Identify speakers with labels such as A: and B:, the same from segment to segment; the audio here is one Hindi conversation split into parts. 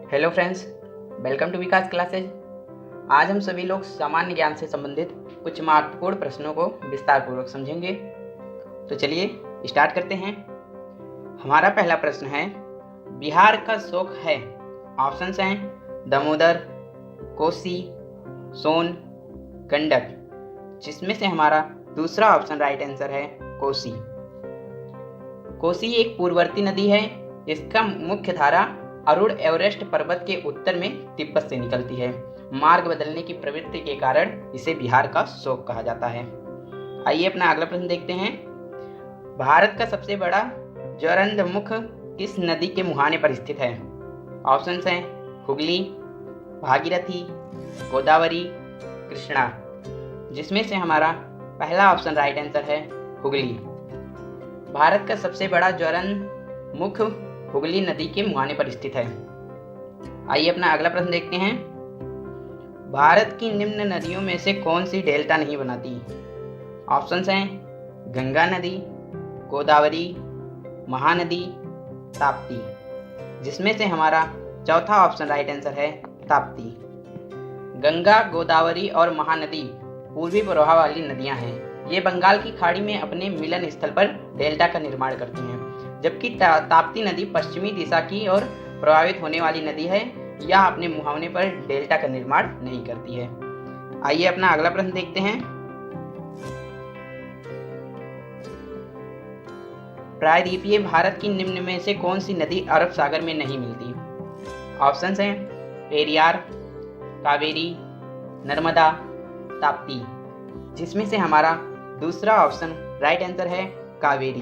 A: Hello friends, welcome to Vikas classes. आज हम सभी लोग सामान्य ज्ञान से संबंधित कुछ महत्वपूर्ण प्रश्नों को विस्तार पूर्वक समझेंगे। तो चलिए स्टार्ट करते हैं। हमारा पहला प्रश्न है, बिहार का शोक है। ऑप्शंस हैं दामोदर, कोसी, सोन, गंडक, जिसमें से हमारा दूसरा ऑप्शन राइट आंसर है कोसी। कोसी एक पूर्ववर्ती नदी है। इसका मुख्य धारा अरुण एवरेस्ट पर्वत के उत्तर में तिब्बत से निकलती है। मार्ग बदलने की प्रवृत्ति के कारण इसे बिहार का शोक कहा जाता है। आइए अपना अगला प्रश्न देखते हैं। भारत का सबसे बड़ा ज्वरंतमुख किस नदी के मुहाने पर स्थित है? ऑप्शंस हैं हुगली, भागीरथी, गोदावरी, कृष्णा, जिसमें से हमारा पहला ऑप्शन राइट आंसर है हुगली। भारत का सबसे बड़ा ज्वरंतमुख हुगली नदी के मुहाने पर स्थित है। आइए अपना अगला प्रश्न देखते हैं। भारत की निम्न नदियों में से कौन सी डेल्टा नहीं बनाती? ऑप्शंस हैं गंगा नदी, गोदावरी, महानदी, ताप्ती, जिसमें से हमारा चौथा ऑप्शन राइट आंसर है ताप्ती। गंगा, गोदावरी और महानदी पूर्वी प्रवाह वाली नदियां हैं। ये बंगाल की खाड़ी में अपने मिलन स्थल पर डेल्टा का निर्माण करती हैं, जबकि ताप्ती नदी पश्चिमी दिशा की ओर प्रभावित होने वाली नदी है। यह अपने मुहाने पर डेल्टा का निर्माण नहीं करती है। आइए अपना अगला प्रश्न देखते हैं। प्रायद्वीपीय भारत की निम्न में से कौन सी नदी अरब सागर में नहीं मिलती? ऑप्शंस हैं पेरियार, कावेरी, नर्मदा, ताप्ती, जिसमें से हमारा दूसरा ऑप्शन राइट आंसर है कावेरी।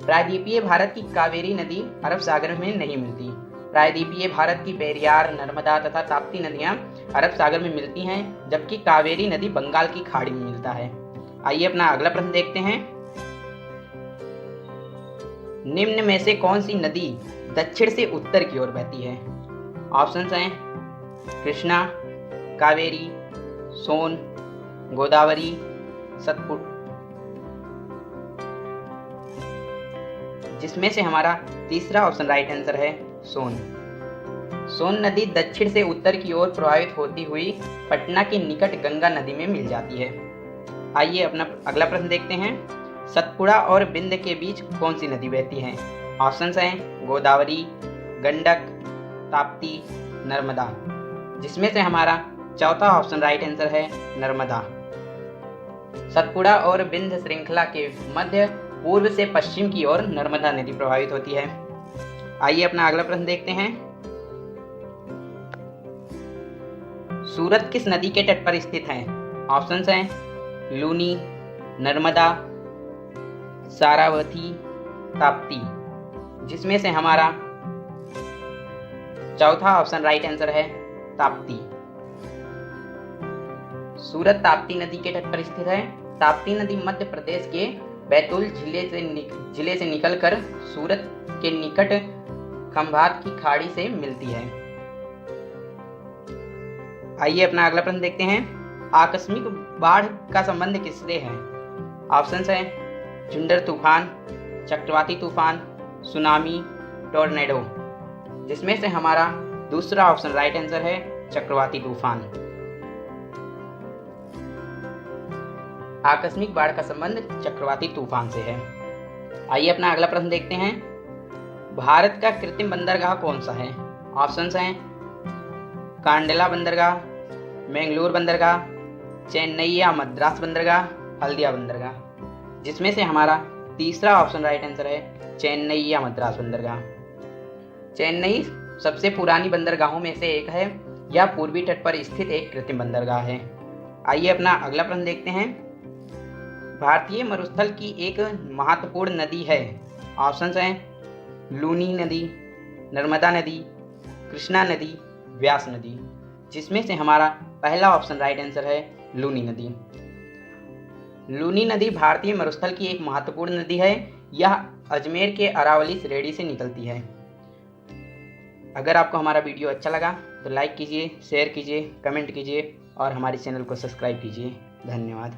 A: प्रायद्वीपीय भारत की कावेरी नदी अरब सागर में नहीं मिलती। प्रायद्वीपीय भारत की पेरियार, नर्मदा तथा ताप्ती नदियां अरब सागर में मिलती हैं, जबकि कावेरी नदी बंगाल की खाड़ी में मिलता है। आइए अपना अगला प्रश्न देखते हैं। निम्न में से कौन सी नदी दक्षिण से उत्तर की ओर बहती है? ऑप्शंस हैं कृष्णा, कावेरी, सोन, गोदावरी, सतपुड़ा, जिसमें से हमारा तीसरा ऑप्शन राइट आंसर है सोन। सोन नदी दक्षिण से उत्तर की ओर प्रवाहित होती हुई पटना के निकट गंगा नदी में मिल जाती है। आइए अपना अगला प्रश्न देखते हैं। सतपुड़ा और बिंद के बीच कौन सी नदी बहती है? ऑप्शंस हैं गोदावरी, गंडक, ताप्ती, नर्मदा, जिसमें से हमारा चौथा ऑप्शन राइट आंसर है नर्मदा। सतपुड़ा और बिंद श्रृंखला के मध्य पूर्व से पश्चिम की ओर नर्मदा नदी प्रवाहित होती है। आइए अपना अगला प्रश्न देखते हैं। सूरत किस नदी के तट पर स्थित है? ऑप्शंस हैं लूनी, नर्मदा, सारावती, ताप्ती, जिसमें से हमारा चौथा ऑप्शन राइट आंसर है ताप्ती। सूरत ताप्ती नदी के तट पर स्थित है। ताप्ती नदी मध्य प्रदेश के बैतूल जिले से निकलकर सूरत के निकट खंभात की खाड़ी से मिलती है। आइए अपना अगला प्रश्न देखते हैं। आकस्मिक बाढ़ का संबंध किससे है? ऑप्शंस हैं झुंडर तूफान, चक्रवाती तूफान, सुनामी, टोर्नेडो, जिसमें से हमारा दूसरा ऑप्शन राइट आंसर है चक्रवाती तूफान। आकस्मिक बाढ़ का संबंध चक्रवाती तूफान से है। आइए अपना अगला प्रश्न देखते हैं। भारत का कृत्रिम बंदरगाह कौन सा है? ऑप्शंस हैं कांडला बंदरगाह, मैंगलोर बंदरगाह, चेन्नई या मद्रास बंदरगाह, हल्दिया बंदरगाह, जिसमें से हमारा तीसरा ऑप्शन राइट आंसर है चेन्नई या मद्रास बंदरगाह। चेन्नई सबसे पुरानी बंदरगाहों में से एक है। यह पूर्वी तट पर स्थित एक कृत्रिम बंदरगाह है। आइए अपना अगला प्रश्न देखते हैं। भारतीय मरुस्थल की एक महत्वपूर्ण नदी है। ऑप्शंस हैं लूनी नदी, नर्मदा नदी, कृष्णा नदी, व्यास नदी, जिसमें से हमारा पहला ऑप्शन राइट आंसर है लूनी नदी। लूनी नदी भारतीय मरुस्थल की एक महत्वपूर्ण नदी है। यह अजमेर के अरावली श्रेणी से निकलती है। अगर आपको हमारा वीडियो अच्छा लगा तो लाइक कीजिए, शेयर कीजिए, कमेंट कीजिए और हमारे चैनल को सब्सक्राइब कीजिए। धन्यवाद।